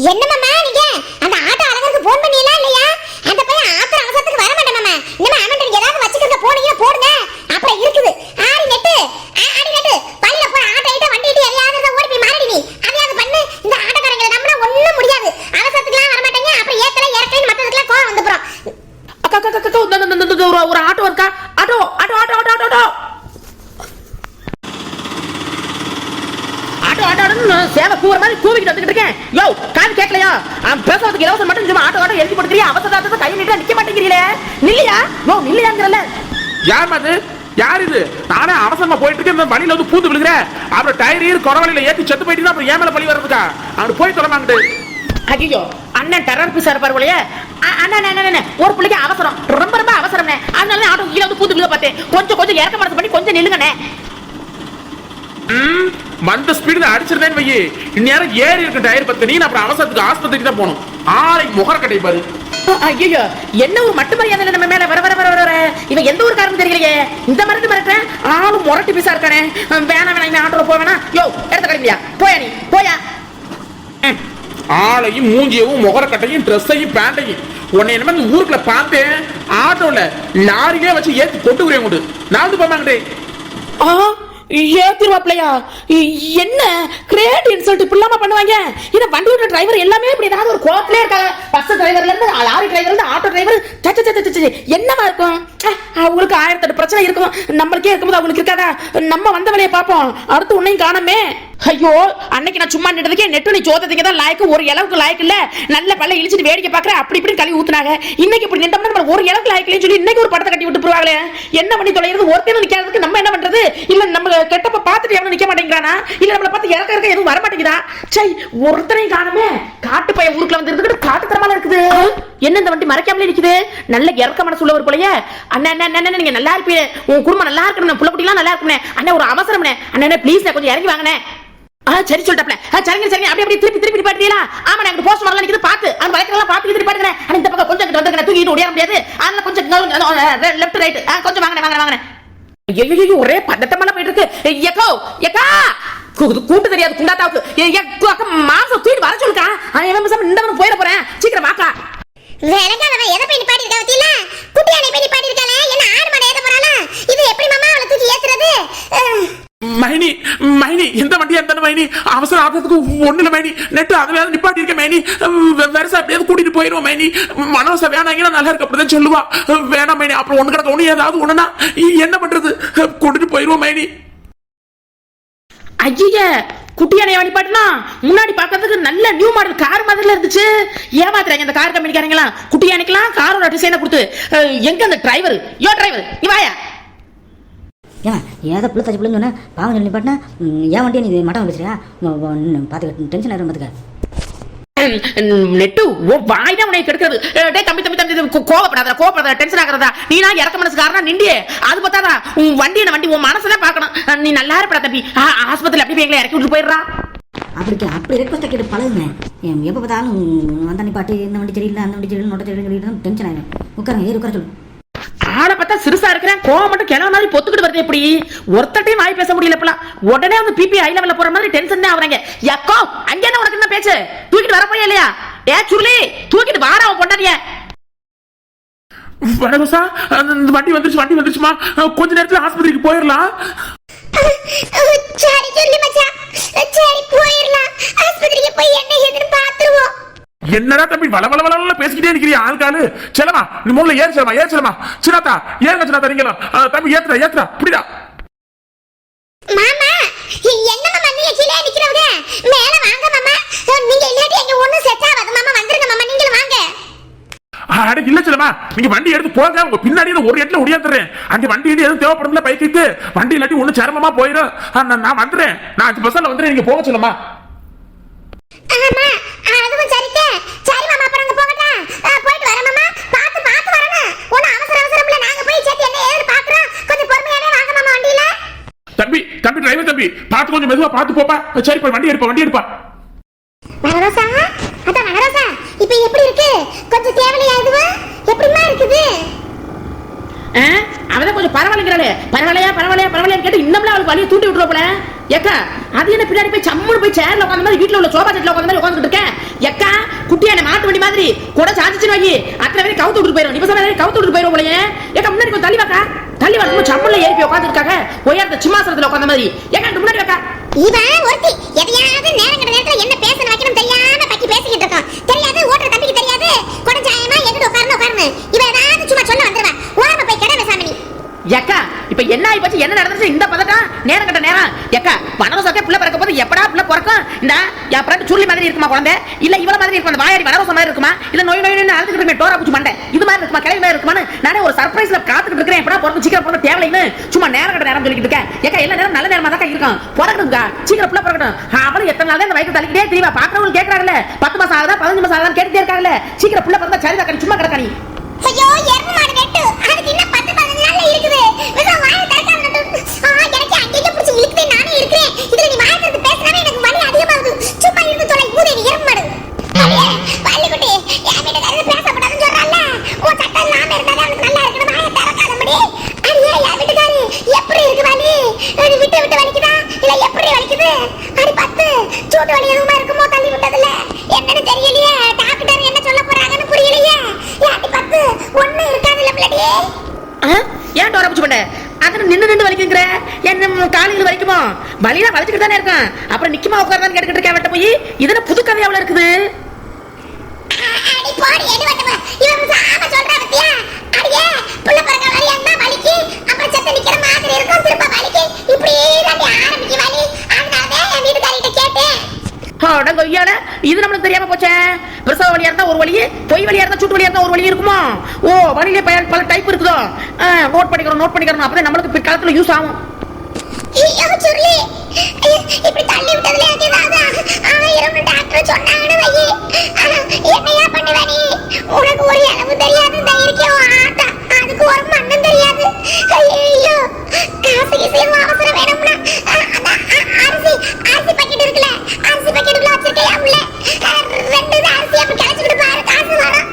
என்னம்மா நீங்க அந்த ஆட்டோ அழகருக்கு போன் பண்ணீங்களா இல்லையா? அந்த பையன் ஆத்திர அவசரத்துக்கு வர மாட்டேன் மாமா. இன்னமா ஆமண்டர் ஏதாவது வச்சிருக்க போனீங்க போடுங்க. அப்புறம் இருக்குது ஆடி நெட்டு பள்ளியில போற ஆட்டோ ஐட்ட வண்டி இடி எதையாவது ஓடி போய் மாறடி நீ. அதையாவது பண்ணு. இந்த ஆட்டோக்காரங்களை நம்மள ஒண்ணும் முடியாது. அவசரத்துக்குலாம் வர மாட்டாங்க. அப்புறம் ஏத்தல ஏறக்கல மத்ததுக்குலாம் கோவம் வந்து போறோம். அக்கா ஒரு ஆட்டோ இருக்கா? Auto auto auto auto auto auto auto சேவை கூற மாதிரி கூவிக்கிட்டு வந்துட்டு இருக்கேன். யோ காது கேட்கலையா? பேசுறதுக்கு இலவசம் மட்டும் சும்மா ஆட்டோ ஆட்டோ எழுதி போட்டுக்கிறியா? அவசரத்தை கை நீட்டா நிக்க மாட்டேங்கிறீங்களே. நில்லையா? யோ நில்லையாங்கிறல்ல. யார் அது? யார் இது? நானே அவசரமா போயிட்டு இருக்கேன். இந்த வழியில வந்து பூந்து விழுகிறேன். அப்புறம் டயர் குறவழியில ஏத்தி செத்து போயிட்டு அப்புறம் ஏன் மேல பழி வர்றதுக்கா? அவரு போய் தொடமாங்கிட்டு. ஐயோ அண்ணன் டெரர் பீஸா இருப்பாரு போலயே. அண்ணன் ஒரு பிள்ளைக்கு அவசரம், ரொம்ப ரொம்ப அவசரம்னே. அதனால ஆட்டோ கீழே வந்து பூந்து விழுக பார்த்தேன். கொஞ்சம் இறக்க மனசு பண்ணி கொஞ்சம் நில்லுங்கண்ணே. வந்த ஸ்பீடுல அடிச்சிருந்தேன்னு வையே, இந்நேரம் ஏறி இருக்க டயர் பத்து நீ அப்புறம் அவசரத்துக்கு ஆஸ்பத்திரிக்கு தான் போகணும். ஆளை முகர கட்டை பாரு. ஐயோ என்ன ஒரு மட்டு மரியாதை நம்ம மேல வர இவன் எந்த ஒரு காரணம் தெரியலையே. இந்த மருந்து மிரட்டேன் ஆளும் முரட்டி பீஸா இருக்கானே. வேணாம் ஆட்டோல போவேனா? யோ எடுத்த கிடையா போயா நீ போயா. ஆளையும் மூஞ்சியவும் முகரக்கட்டையும் ட்ரெஸ்ஸையும் பேண்டையும் உன்னை என்ன மாதிரி ஊருக்குள்ள பார்த்தேன். ஆட்டோல லாரியே வச்சு ஏத்தி கொண்டு வரேன் கொண்டு நான் வந்து போமாங்கடே. ஏத்திருவாப்லையா? என்ன கிரேட் இன்சல்ட் இப்படிலாமா பண்ணுவாங்க? இத வண்டியோட டிரைவர் எல்லாமே இப்படி ஏதாவது ஒரு கோவத்திலே இருக்காங்க. பஸ் டிரைவர்ல இருந்து லாரி டிரைவர்ல இருந்து ஆட்டோ டிரைவர் என்னமா இருக்கும்? அவங்களுக்கு 1008 பிரச்சனை இருக்கும். நம்மளுக்கே இருக்கும்போது அவங்களுக்கு இருக்காதா? நம்ம வந்த வழியை பார்ப்போம். அடுத்து உன்னையும் காணமே. ஐயோ அன்னைக்கு நான் சும்மா நின்றதுக்கே நெட்டு நீ சோதத்துக்கு தான் லாய்க்கு, ஒரு இளவுக்கு லாய்க்கு இல்ல. நல்ல பல்ல இழிச்சிட்டு வேடிக்கை பாக்குற அப்படி இப்படி கழுவி ஊத்துனாங்க. இன்னைக்கு இப்படி நின்றோம்னா நம்ம ஒரு இளவுக்கு லாய்க்கலன்னு சொல்லி இன்னைக்கு ஒரு படத்தை கட்டி விட்டு போவாங்களே. என்ன பண்ணி தொலைகிறது? ஒருத்தரும் நிக்காததுக்கு நம்ம என்ன பண்றது? இல்ல நம்ம கெட்டப்ப பார்த்துட்டு எவனும் நிக்க மாட்டேங்கிறானா? இல்ல நம்மள பார்த்து இறக்க எதுவும் வர மாட்டேங்குதா? சை ஒருத்தரையும் காணமே. காட்டு பையன் ஊருக்குள்ள வந்து இருந்துட்டு காட்டுத்தரமா இருக்குது. என்ன இந்த வண்டி மறைக்காமலே நிக்குது? நல்ல இறக்க மனசு உள்ளவர் போலயே. அண்ணன் நீங்க நல்லா இருப்பீங்க, உங்க குடும்பம் நல்லா இருக்கணும், புள்ள குட்டிலாம் நல்லா இருக்கணும். அண்ணன் ஒரு அவசரம் அண்ணன் ப்ளீஸ் கொஞ்சம் இறங்கி வாங்கண்ணே. சரி சொல்லிட்டாப்ல. சரிங்க அப்படியே திருப்பி பாட்டுறீங்களா? ஆமா எனக்கு போஸ்ட் வரலாம் நிக்குது பாத்து அந்த வளைக்கறலாம் பாத்து திருப்பி பாட்டுறேன். இந்த பக்கம் கொஞ்சம் வந்துங்க தூக்கிட்டு ஓடிற முடியாது. அதனால கொஞ்சம் லெஃப்ட் ரைட் கொஞ்சம் வாங்கனே. ஐயோ ஒரே பதட்டமா போயிட்டு இருக்கு. ஏக்கா கூட்டு தெரியாது குண்டாத்தாவுக்கு மாசம் தூக்கிட்டு வர சொல்லுக்கா. இந்த போயிட போறேன் சீக்கிரம் வாக்கா. வேலைக்காரவ எதை போய் பாடி இருக்கா வத்தில? குட்டியானை போய் பாடி இருக்காளே. என்ன ஆடு மாடு ஏத்த போறானா? இது எப்படி மாமா அவளை தூக்கி ஏத்துறது? மைனி எந்த வண்டி எந்த மைனி அவசர ஆபத்துக்கு ஒண்ணுல மைனி நெட்டு அதை நிப்பாட்டி இருக்க மைனி வெரசா அப்படியே கூட்டிட்டு போயிருவோம் மைனி. மனோச வேணாங்கன்னா நல்லா இருக்கு அப்படிதான் சொல்லுவா. வேணாம் மைனி அப்புறம் ஒண்ணு கிடக்க ஒண்ணு ஏதாவது ஒண்ணுனா என்ன பண்றது? கூட்டிட்டு போயிருவோம் மைனி. ஐயா குட்டியானைய வண்டிப்பாட்டுனா முன்னாடி பாக்கிறதுக்கு நல்ல நியூ மாடல் கார் மாதிரில இருந்துச்சு. ஏமாத்துறாங்க இந்த கார் கம்பெனிக்காரங்களா. குட்டியானைக்கெல்லாம் காரோட டிசைனை கொடுத்து எங்க அந்த டிரைவர்? யோ டிரைவர் நீ வாயா. ஏன் ஏதோ புள்ள தச்சு பிள்ளைங்க சொன்னா பாவம் சொல்லி பாட்டினா ஏன் வண்டியை நீ மட்டம் பேசுறியா? பார்த்துக்க டென்ஷன் ஆயிரும் பார்த்துக்க. நெட்டு வாய் தான் உனக்கு கெடுக்கிறது. டேய் தம்பி கோவப்படாத டென்ஷன் ஆகிறதா? நீனா இறக்க மனசுக்காரனா நிண்டியே அது பார்த்தாதா உன் வண்டி உன் மனசுதான் பார்க்கணும். நீ நல்லா இருப்படா தம்பி. ஆஸ்பத்திரியில் அப்படி எங்களை இறக்கி விட்டு போயிடுறா. அப்படி ரெக்வஸ்ட் கேட்டு பழகுங்க. எப்போ பார்த்தாலும் வந்தா நீ பாட்டு இந்த வண்டி சரியில்லை அந்த வண்டி சரியில்லை நோட்ட சரியில்லை டென்ஷன் ஆயிடும். உட்காருங்க உட்கார சொல்லு. ஆளை பார்த்தா சிறுசா இருக்கிறேன், கோவம் மட்டும் கிளம்ப மாதிரி பொத்துக்கிட்டு வருது. எப்படி ஒருத்தட்டையும் வாய் பேச முடியல இப்பலாம். உடனே வந்து பிபி ஹை லெவல்ல போற மாதிரி டென்ஷன் தான் ஆவறாங்க. யக்கோ அங்க என்ன உனக்கு என்ன பேச்சு? தூக்கிட்டு வர போறியா இல்லையா? சுருளி தூக்கிட்டு வாடா அவன் பொண்டாட்டிய. வணக்கம் சார், வண்டி வந்துருச்சுமா. கொஞ்ச நேரத்துல ஆஸ்பத்திரிக்கு போயிடலாம். சரி சொல்லு மச்சான். சரி போயிடலாம். ஆஸ்பத்திரிக்கு போய் என்ன ஏதுன்னு பாத்துருவோம். என்னடா தம்பி வளவளவள பேசிக்கிட்டே இருக்கிறீ ஆள்காலு? செல்லமா நீ முதல்ல ஏறு செல்லமா. சின்னாத்தா ஏறுங்க சின்னாத்தா. நீங்களும் தம்பி ஏத்துறா புரியுதா? மாமா என்ன மாமா நீங்க கீழே நிக்கிறவங்க மேல வாங்க மாமா. நீங்க இல்லாட்டி எங்க ஒண்ணு செட் ஆகாது மாமா. வந்துருங்க மாமா நீங்க வாங்க. அட இல்ல செல்லமா நீங்க வண்டி எடுத்து போங்க. உங்க பின்னாடியே ஒரு இடத்துல ஒடியாந்துறேன். அந்த வண்டி எதுவும் தேவைப்படும்ல பைக்கு வண்டி இல்லாட்டி ஒண்ணு சிரமமா போயிடும். நான் வந்துறேன். நான் 5% வந்துறேன். நீங்க போக செல்லமா. ஆமா அதுவும் சரிதே. சரி மாமா அப்புறம் அங்க போகட்டா. போயிட்டு வர மாமா. பாத்து வரணும். ஒண்ணு அவசரம் இல்ல. நாங்க போய் சேத்து என்ன ஏது பாக்குறோம். கொஞ்சம் பொறுமையாவே வாங்க மாமா வண்டியில. தம்பி டிரைவர் தம்பி பாத்து கொஞ்சம் மெதுவா பாத்து போப்பா. சரி போய் வண்டி எடுப்பா. வனரோசா அதான் வனரோசா இப்போ எப்படி இருக்கு? கொஞ்சம் தேவலையா இதுவும் எப்படிமா இருக்குது? அவதான் கொஞ்சம் பரவாயில்லைங்கிறாளே. பரவாயில்லையா கேட்டு இன்னும்லாம் அவளுக்கு வழியை தூண்டி விட்டுருவோம் போல. ஏக்கா அது என்ன பின்னாடி போய் சம்முன்னு போய் சேர்ல உட்காந்த மாதிரி வீட்டுல உள்ள சோபா செட்ல உட்காந்த மாதிரி உட்காந்துட்டு இருக்கேன். எக்கா குட்டியான மாட்டு வண்டி மாதிரி கூட சாஞ்சிச்சுன்னு வை, அத்தனை பேரும் கவுத்து விட்டு போயிடும். இப்ப சொன்ன கவுத்து விட்டு போயிடும் போலயே. ஏக்கா முன்னாடி கொஞ்சம் தள்ளி வாக்கா, தள்ளி வா. நம்ம சம்மல்ல ஏறி போய் உட்காந்துருக்காங்க உயர்ந்த சிம்மாசனத்துல உட்காந்த மாதிரி. ஏக்கா முன்னாடி வாக்கா. இவன் ஒருத்தி எதையாவது நேரங்கட நேரத்துல என்ன பேசணும் வைக்கணும் தெரியாம பத்தி பேசிக்கிட்டு இருக்கான். தெரியாது ஓட்டுற தம்பிக்கு தெரியாது கொடஞ்சாயமா எங்கிட்ட உட்காரணும். இவன் ஏதாவது சும்மா சொல்ல வந்துருவா. ஓரமா போய் கடை சாமி. ஏக்கா இப்ப என்ன ஆயி போச்சு, என்ன நடந்துச்சு இந்த பதட்டம்? நேரம் கட்ட நேரம். ஏக்கா வனரோசாக்கே புள்ள பிறக்க போது எப்படா புள்ள பிறக்கும்? இந்த என் ஃப்ரெண்ட் சுருளி மாதிரி இருக்குமா குழந்தை, இல்ல இவள மாதிரி இருக்குமா, அந்த வாயாடி வனரோசா மாதிரி இருக்குமா, இல்ல நோய் நோய் அழுதுகிட்டு இருக்கே டோரா பூச்சி மண்டை இது மாதிரி இருக்குமா, கிளவி மாதிரி இருக்குமான்னு நானே ஒரு சர்ப்ரைஸ்ல காத்துக்கிட்டு இருக்கேன். எப்படா பிறக்கும் சீக்கிரம் பிறக்க தேவையில்லைன்னு சும்மா நேரம் கட்ட நேரம் சொல்லிக்கிட்டு இருக்கேன். ஏக்கா எல்லா நேரம் நல்ல நேரமா தான் இருக்கும், பிறக்கணும்க்கா சீக்கிரம் புள்ள பிறக்கணும். அவளும் எத்தனை நாள் தான் இந்த வயிற்று தள்ளிக்கிட்டே தெரியவா, பாக்குறவங்க கேட்கறாங்கல்ல 10 மாசம் ஆகுதா 15 மாசம் ஆகுதான்னு கேட்டுட்டே இருக்காங்கல்ல. சீக்கிரம் புள்ள பிறந்தா சரிதான், சும்மா கிடக்கா நீ. ஐயோ எருமை மாடு வெட்டு, அதுக்கு இன்னும் 10-15 நாள்ல இருக்குது. விசா வாயை திறக்காம எனக்கு அங்கேயே பிடிச்சி இழுக்குதே, நானே இருக்கிறேன். இதுல நீ வாயை திறந்து பேசினாவே எனக்கு வலி அதிகமாகுது. சும்மா இருந்து தொலை ஊதே நீ எருமை மாடு. பள்ளிக்குட்டி என் வீட்டுக்காரர் பேசப்படாதுன்னு சொல்றான்ல, உன் சட்டம் இல்லாம இருந்தாலே அவனுக்கு நல்லா இருக்கணும். வாயை திறக்காத முடி. அடியே என் வீட்டுக்காரு எப்படி இருக்கு வலி? விட்டு விட்டு வலிக்குதா இல்ல எப்படி வலிக்குது? அடி 10 சூட்டு வலி எதுவுமா இருக்குமோ தள்ளி விட்டதுல என்னன்னு தெரியலையே. டாக்டர் என்ன சொல்ல போறாங்கன்னு புரியலையே. அடி 10 ஒண்ணு இருக்காதுல்ல பிள்ளடியே. ஏன் டோரா பூச்சி மண்டை அத்தனை நின்று வலிக்குங்கிற? என்ன காலையில் வலிக்குமோ? வலியெல்லாம் வலிச்சுக்கிட்டு தானே இருக்கான், அப்புறம் நிக்குமா உட்கார்ந்தான்னு கேட்டுக்கிட்டு இருக்கேன். வெட்ட போய் இதெல்லாம் புது கதை எவ்வளவு இருக்குது. அடி போடி எடு வட்டமா இவன் சாம சொல்றா பத்தியா? அடியே புள்ள பிறக்க வலியா இருந்தா வலிக்கு, அப்புறம் செத்து நிக்கிற மாதிரி இருக்கும், திரும்ப வலிக்கு, இப்படி தாண்டி ஆரம்பிக்கு வலி. அதனால என் வீட்டுக்காரிட்ட கேட்டேன். கொய்யால இது நம்மளுக்கு தெரியாம போச்சே. பிரசவ வழியா இருந்தா ஒரு வழி, பொய் வழியா இருந்தா சூட்டு வழியா இருந்தா ஒரு வழி இருக்குமா? ஓ வழியில பல டைப் இருக்குதோ. நோட் பண்ணிக்கிறோம் அப்பதான் நம்மளுக்கு பிற்காலத்துல யூஸ் ஆகும். ஐயோ சுருளி இப்படி தள்ளி விட்டதுல எனக்கு ஏதாவது ஆயிரம் டாக்டர் சொன்னாங்கன்னு வை. என்னையா பண்ணுவ நீ? உனக்கு ஒரு அளவு தெரியாது, இந்த இருக்கே ஆட்டா அதுக்கு ஒரு மண்ணும் தெரியாது. ஐயோ காசு கிசையும் அவசரம் வேணும்னா அரிசி பாக்கெட் இருக்குல்ல, அரிசி பாக்கெட்டுக்குள்ள வச்சிருக்கையா உள்ள 2 அரிசி அப்படி கிடைச்சிட்டு பாரு, காசு வரும்.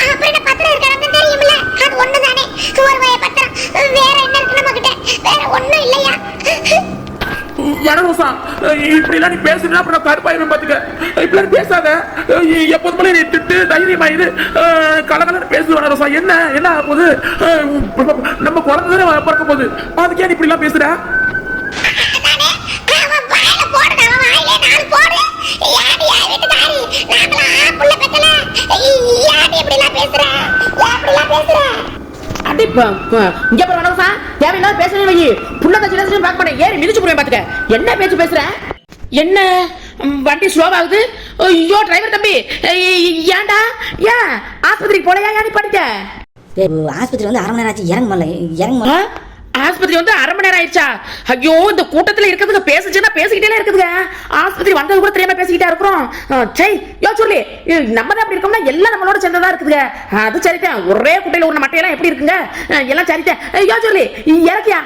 அப்புறம் என்ன பத்திரம் இருக்கான்னு தெரியுமில்ல, அது ஒண்ணுதானே ஒரு வய பத்திரம். வேற என்ன இருக்கு நம்ம கிட்ட? வேற ஒண்ணும் இல்லையா? வனரோசா இப்படி எல்லாம் நீ பேசுனா அப்புறம் கருப்பாயிரும் பாத்துக்க. இப்படி பேசாத, எப்போது போல நீ திட்டு தைரியமாயிரு, கலகலன்னு பேசு வனரோசா. என்ன என்ன ஆகுது? நம்ம குழந்தை தானே பிறக்க போகுது, அதுக்கே நீ இப்படி எல்லாம் பேசுற? இங்க பாரு வனரோசா, தேவையில்லாத பேசுறேன் வை. புள்ள கட்சி பார்க்க மாட்டேன், ஏறி மிதிச்சு போறேன் பாத்துக்க. என்ன பேச்சு பேசுற? என்ன வண்டி ஸ்லோவாகுது? ஐயோ டிரைவர் தம்பி ஏன்டா ஏன் ஆஸ்பத்திரிக்கு போலையா? நீ படிக்க ஆஸ்பத்திரி வந்து 1/2 மணி நேரம் ஆச்சு, இறங்குமல்ல. ஆஸ்பத்திரி வந்து 1/2 மணி நேரம் ஆயிடுச்சா? ஐயோ இந்த கூட்டத்துல இருக்குதுங்க, பேசுச்சுன்னா பேசிக்கிட்டே இருக்குதுங்க. ஆஸ்பத்திரி வந்தது கூட தெரியாம பேசிக்கிட்டே இருக்கிறோம். சரி யோ சொல்லி நம்ம தான் அப்படி இருக்கோம்னா எல்லாம் நம்மளோட சேர்ந்ததா இருக்குதுங்க. அது சரிதான், ஒரே குட்டையில ஒரு மட்டையெல்லாம் எப்படி இருக்குங்க, எல்லாம் சரிதான். யோ சொல்லி இறக்கியா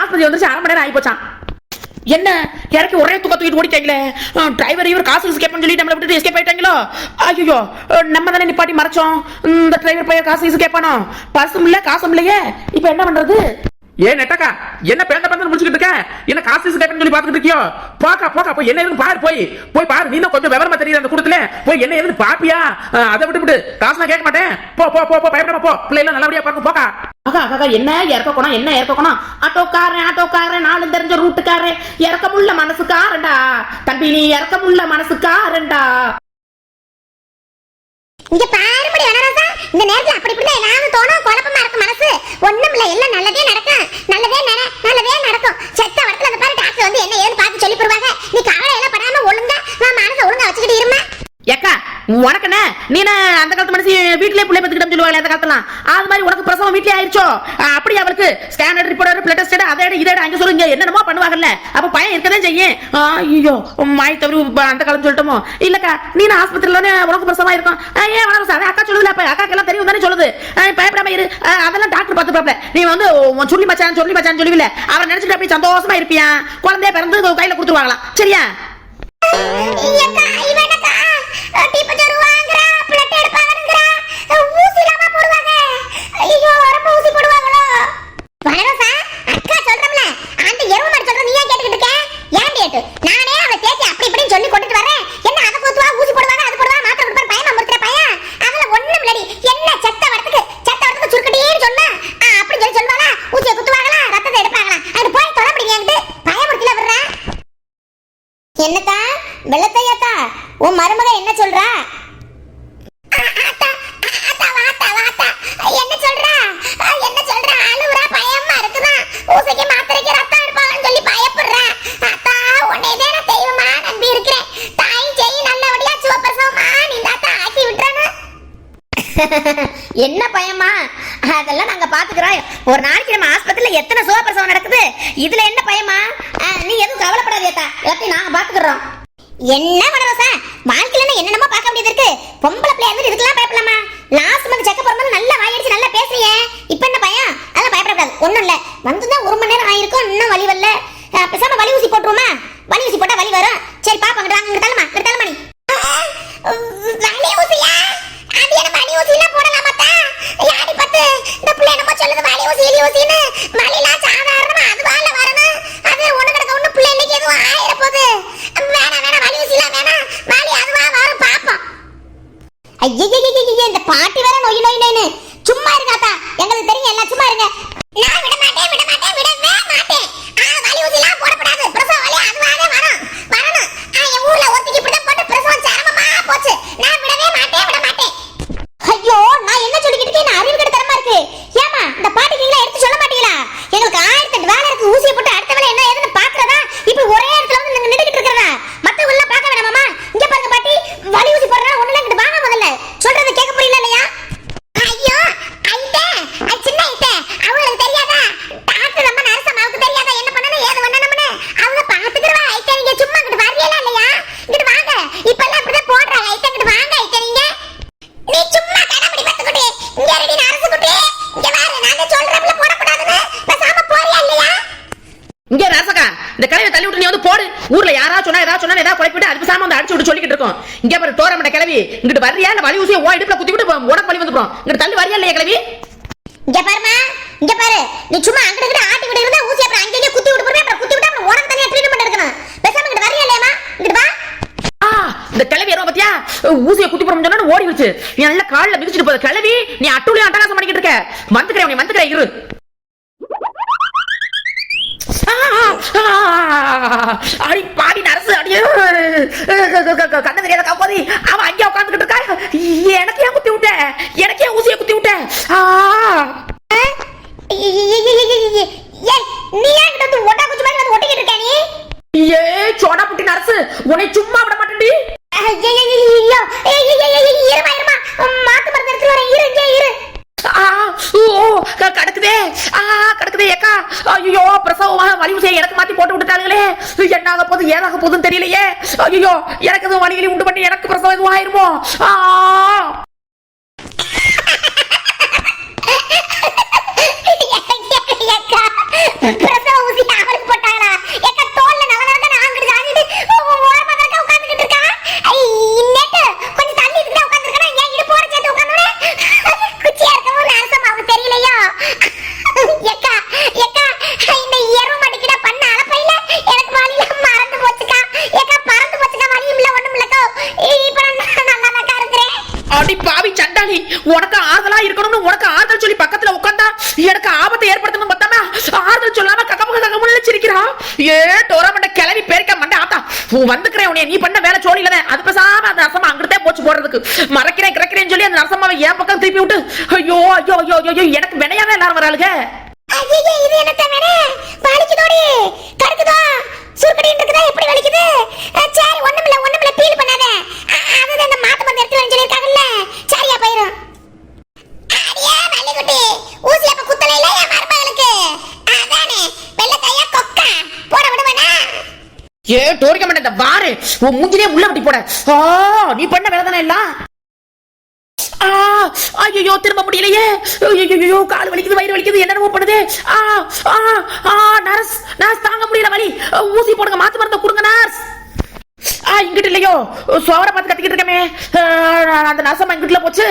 ஆஸ்பத்திரி வந்துருச்சு, 1/2 மணி நேரம் ஆகி போச்சான். என்ன இறக்கி ஒரே தூக்கிட்டு ஓடிட்டாங்களே. டிரைவர் இவர் காசு எஸ்கேப் சொல்லி நம்மளை விட்டு எஸ்கேப் ஆயிட்டாங்களோ. ஐயோ நம்ம தானே நிப்பாட்டி மறைச்சோம். இந்த டிரைவர் பையன் காசு எஸ்கேப் பண்ணோம், பர்சும் இல்ல காசும் இல்லையே. இப்ப என்ன பண்றது? ஏன் நெட்டக்கா என்ன பேந்த பேந்த முடிச்சுக்கிட்டு இருக்க? என்ன காசு கேட்கணும்னு சொல்லி பாத்துக்கிட்டு இருக்கியோ? போக்கா போய் என்ன ஏதுன்னு பாரு, போய் பாரு. நீ தான் கொஞ்சம் விவரமா தெரியுது அந்த கூட்டத்துல, போய் என்ன ஏதுன்னு பாப்பியா? அதை விட்டு காசு நான் கேட்க மாட்டேன். போ பயப்படாம போ, பிள்ளைல நல்லபடியா பாருங்க. போக்கா அக்கா என்ன இறக்கணும்? ஆட்டோக்காரன் நாலு தெரிஞ்ச ரூட்டுக்காரன், இறக்கமுள்ள மனசுக்காரன்டா தம்பி, நீ இறக்கமுள்ள மனசுக்காரன்டா. இங்க பாருபடி வனராசா, இந்த நேரத்துல அப்படி இப்படி ஏதாவது தோணும், குழப்பமா இருக்கு மனசு. ஒண்ணும் இல்ல, எல்லாம் நல்லதே நடக்கும். செத்த வரத்துல அந்த பாரு டாக்டர் வந்து என்ன ஏதுன்னு பார்த்து சொல்லி போடுவாங்க. நீ கவலை எல்லாம் படாம ஒழுங்கா நான் மனசை ஒழுங்கா வச்சுக்கிட்டு இருமா. ஏக்கா உனக்கு என்ன, நீ அந்த காலத்து மனசு வீட்லயே பிள்ளை பத்துக்கிட்டோம் சொல்லுவாங்க அந்த காலத்துலாம். அது மாதிரி உனக்கு பிரசவம் வீட்லயே ஆயிடுச்சோ? அப்படி அவருக்கு ஸ்கேன் ரிப்போர்ட், பிளட் டெஸ்ட், அதை இதை அங்க சொல்லுங்க என்னென்னமோ பண்ணுவாங்கல்ல. அப்ப பையன் இருக்கதான் செய்யும். ஐயோ மாய் தவிர அந்த காலம் சொல்லிட்டோமோ? இல்லக்கா நீ ஆஸ்பத்திரியில உனக்கு பிரசவமா இருக்கும். ஏன் வளரும் சார் அக்கா சொல்லுதுல, அக்காக்கு எல்லாம் தெரியும் தானே சொல்லுது. பயப்படாம இரு, அதெல்லாம் டாக்டர் பார்த்துப்பாப்ல. நீ வந்து சொல்லி மச்சான் சொல்லுவில்ல, அவரை நினைச்சிட்டு அப்படி சந்தோஷமா இருப்பியா. குழந்தைய பிறந்து கையில கொடுத்துருவாங்களாம். சரியா? அக்கா சொல்றோம்ல, அந்த எருமை மாடு சொல்ற நீ ஏன் கேட்டுக்கிட்டு இருக்க? ஏன்டி ஏட்டு நானே அவளை தேத்தி அப்படி இப்படின்னு சொல்லி கொண்டுட்டு வரேன். என்ன அதை குத்துவா, ஊசி போடுவாங்க, அது போடுவா, மாத்திரை கொடுப்பாரு, பயமா முறுத்துற பையன். அதுல ஒண்ணும் இல்லடி. என்ன செத்த வரத்துக்கு சுருக்கடின்னு சொன்னா அப்படி சொல்லி சொல்லுவாளா? ஊசியை குத்துவாங்களா, ரத்தத்தை எடுப்பாங்களா? அது போய் தொட முடியும் என்கிட்ட பயமுறுத்தல விடுறேன். என்னத்தா வெள்ளத்தையாத்தா உன் மருமக என்ன சொல்றா? என்ன சொல்றா? அழுவுறா, பயமா இருக்குதா, ஊசிக்கு மாத்திரைக்கு ரத்தம் எடுப்பாங்கன்னு சொல்லி பயப்படுறா. அத்தா உன்னையதே நான் தெய்வமா நம்பி இருக்கிறேன். தாயும் செய்யும் நல்லபடியா சுவப்பிரசவமா நீ தாத்தா ஆக்கி விட்டுறானு. என்ன பயமா? அதெல்லாம் நாங்க பாத்துக்கிறோம். ஒரு நாளைக்கு நம்ம ஆஸ்பத்திரியில எத்தனை சுவப்பிரசவம் நடக்குது, இதுல என்ன பயமா? நீ எதுவும் கவலைப்படாதேத்தா, எல்லாத்தையும் நாங்க பாத்துக்கிறோம். என்ன மனரோசா, வாழ்க்கையில என்னென்னமோ பார்க்க வேண்டியது இருக்கு. பொம்பளை பிள்ளையா இருந்து இதுக்கெல்லாம் பயப்படலாமா? லாஸ்ட் மந்த் செக்கப் வரும்போது நல்லா வாயடிச்சு நல்லா பேசுறியே, இப்ப என்ன பயம்? அதெல்லாம் பயப்படக்கூடாது. ஒண்ணும் இல்ல, வந்துதான் 1 மணி நேரம் ஆயிருக்கும், இன்னும் வலி வரல. பேசாம வலி ஊசி போட்டுருமா? வலி ஊசி போட்டா வலி வரும். சரி பாப்பா, இங்க தள்ளுமா, மணி வலி ஊசியா? அது என்ன வலி ஊசிலாம் போடலாமாத்தா? யாடி பத்து இந்த பிள்ளை என்னமோ சொல்லுது வலி ஊசி இலி ஊசின்னு. வலிலாம் சாதாரணமா அதுவால வரணும். அது ஒண்ணு கிடக்க ஒண்ணு பிள்ளை இன்னைக்கு எதுவும் ஆயிர போகுது. வேணாம் வலி ஊசிலாம் வேணாம், வலி அதுவா வரும் பாப்போம். ஐயய்யய்யய்ய, இந்த பாட்டி வேற நொய் நொய்னு சும்மா இருக்காத்தா, எங்களுக்கு தெரியும் எல்லாம் சும்மா இருங்க. நான் விடவே மாட்டேன். வலி ஊசிலாம் போடக்கூடாது. பிரசவ வலி அதுவாக வரணும். என் ஊர்ல ஒருத்திக்கு இப்படிதான் போட்டு பிரசவம் சிரமமா போச்சு. நான் விட மாட்டேன். ஐயோ, நான் என்ன சொல்லிக்கிட்டு இருக்கேன்? அறிவு கெடுத்தரமா இருக்கு. ஏமா இந்த பாட்டிக்கு எடுத்து சொல்ல மாட்டீங்களா? எங்களுக்கு 1008 வேலை இருக்கு. ஊசியை போட்டு அடுத்த வேலை என்ன ஏதுன்னு பாக்குறதா இப்ப ஒரே இடத்துல வந்து நீங்க நின்னுக்கிட்டு இருக்கறதா? மத்தவங்க எல்லாம் பார்க்க வேணாமா? இங்க பாருங்க பாட்டி, வலி ஊசி போடுறா ஒண்ணு இல்ல, இங்க வாங்க முதல்ல. சொல்றது கேட்க புரியல இல்லையா? ஐயோ ஐட்டே, சின்ன ஐட்டே, அவங்களுக்கு தெரியாதா? டாக்டர் நம்ம நரசம்மாவுக்கு தெரியாதா என்ன பண்ணணும் ஏது பண்ணணும்னு? அவங்க பாத்துக்கிறவா ஐட்டே. நீங்க சும்மா இங்கிட்டு வரலையா இல்லையா? இங்கிட்டு வாங்க. இப்ப எல்லாம் அப்படிதான் போடுறாங்க. ஐட்டே இங்கிட்டு வாங்க. ஐட்டே நீங்க நீ சும்மா கடபடி பத்துக்கிட்டே இங்க ரெடி நரசுக்கிட்டே இங்க வாரு. நாங்க சொல்றோம்ல போடக்கூடாதுன்னு, பேசாம போறியா இல்லையா? இங்க ரசக்கா, இந்த கலையை தள்ளி விட்டு நீ வந்து போடு. ஊர்ல ஏதாவது சொன்னா குழப்பிட்டு அது பேசாம வந்து அடிச்சு விட்டு சொல்லிக்கிட்டு இருக்கோம். இங்க பாரு தோரமட்ட கிளவி, இங்கிட்டு வரியா இல்ல வலி ஊசியை ஓ இடுப்புல குத்தி விட்டு உடம்பு வலி வந்து போறோம். இங்கிட்டு தள்ளி வரியா இல்லையா கிளவி? இங்க பாருமா, இங்க பாரு, நீ சும்மா அங்கிட்டு இங்கிட்டு ஆட்டி விட்டு இருந்தா ஊசி அப்புறம் அங்கேயே குத்தி விட்டு போறே. அப்புறம் குத்தி விட்டு அப்புறம் உனக்கு தனியா ட்ரீட்மெண்ட் எடுக்கணும். பேசாம இங்கிட்டு வரியா இல்லையாமா? இங்கிட்டு வா. இந்த கிளவி ஏறோ பத்தியா, ஊசியை குத்தி போறோம்னு சொன்னா ஓடி விடுச்சு. நீ நல்ல கால்ல மிதிச்சிட்டு போற கிளவி, நீ அட்டுளையும் அட்டகாசம் பண்ணிக்கிட்டு இருக்க. வந்துக்கிறேன் இரு. அடி பாடி நரசு, அடியே கண்ணு தெரியாத காப்பாதி. அவன் அங்கே உட்காந்துக்கிட்டு இருக்கா. எனக்கு ஏன் குத்தி விட்ட? எனக்கு ஏன் ஊசியை குத்தி விட்ட? நீ ஏன் கிட்ட வந்து ஒட்டா குச்சி மாதிரி வந்து ஒட்டிக்கிட்டு இருக்க? நீ ஏ சோடா புட்டி நரசு, உன்னை சும்மா விட மாட்டேன்டி. இருமா மாத்து மருந்து எடுத்து வரேன். இரு கடக்குதே அக்கா. ஐயோ பிரசவமாக வலி ஊசியை எனக்கு மாத்தி போட்டு விட்டுட்டாங்களே. என்னாக போகுது ஏதாக போகுதுன்னு தெரியலையே. ஐயோ எனக்கு எதுவும் வலிகளை உண்டு பண்ணி எனக்கு பிரசவம் எதுவும் ஆயிருமோ? பிரசவ ஊசி அவளுக்கு போட்டாங்களா? எக்க தோல்ல நவநவன நாங்கடி ஜானிட்டு ஓரமா தான் உட்கார்ந்துகிட்டு இருக்கா. இன்னேட்டு கொஞ்சம் தள்ளி இதுல உட்கார்ந்திருக்கா. ஏன் இடுப்பு ஓர சேர்த்து உட்கார்ந்தனே? குச்சியா இருக்கவும் நரசம் அவளுக்கு தெரியலையோ? எக்கா இந்த எரு மடிக்கிட பண்ண அலப்பையில எனக்கு வலியில மறந்து போச்சுக்கா. எக்கா பறந்து போச்சுக்கா. வலியும் இல்ல ஒண்ணும் இல்லக்கா. இப்ப நான் நல்லா இருக்கிறேன். அடி பாவி சண்டாளி, உனக்கு ஆறுதலா இருக்கணும்னு உனக்கு ஆறுதல் சொல்லி பக்கத்துல உட்கார்ந்தா எனக்கு ஆபத்தை ஏற்படுத்தணும் பார்த்தாம ஆறுதல் சொல்லாம கக்கமுள்ள சிரிக்கிறா. ஏ டோரமண்ட கிளவி பேருக்க மண்ட ஆத்தா, வந்துக்கிறேன் உன்னை. நீ பண்ண வேலை சோழில தான். அது பேசாம அந்த ரசமா அங்கிட்டே போச்சு போடுறதுக்கு. மறக்கிறேன் கிடக்கிறேன்னு சொல்லி அந்த ரசமாவை என் பக்கம் திருப்பி விட்டு ஐயோ எனக்கு வினையாவே எல்லாரும் வராளுங்க. இது என்ன தவறு? வலிக்குதோடி கடுக்குதோ சுருக்கடின்னு இருக்குதா? எப்படி வலிக்குது? சரி ஒண்ணுமில்ல ஃபீல் பண்ணாத. அதுதான் அந்த மாத்து மருந்து எடுத்து வந்து சொல்லிருக்காங்கல்ல, சரியா போயிடும். அடியே வலிக்குட்டி, ஊசி அப்ப குத்தல இல்ல என் மருமகளுக்கு. அதானே வெள்ள கையா கொக்கா போட விடுவேனா? ஏ டோரிக்க மாட்டேன், இந்த வாரு உன் மூஞ்சிலே முள்ள விட்டு போட. நீ பண்ண வேலை தானே எல்லாம். ஐயோ திரும்ப முடியலையே. ஐயோ கால் வலிக்குது, வயிறு வலிக்குது, என்னென்னமோ பண்ணுது. நர்ஸ் தாங்க முடியல வலி. ஊசி போடுங்க, மாத்து மருந்து கொடுங்க நர்ஸ். இங்கிட்டு இல்லையோ, சோவரை பார்த்து கத்திக்கிட்டு இருக்கமே. அந்த நர்சம்மா இங்கிட்டுல போச்சு.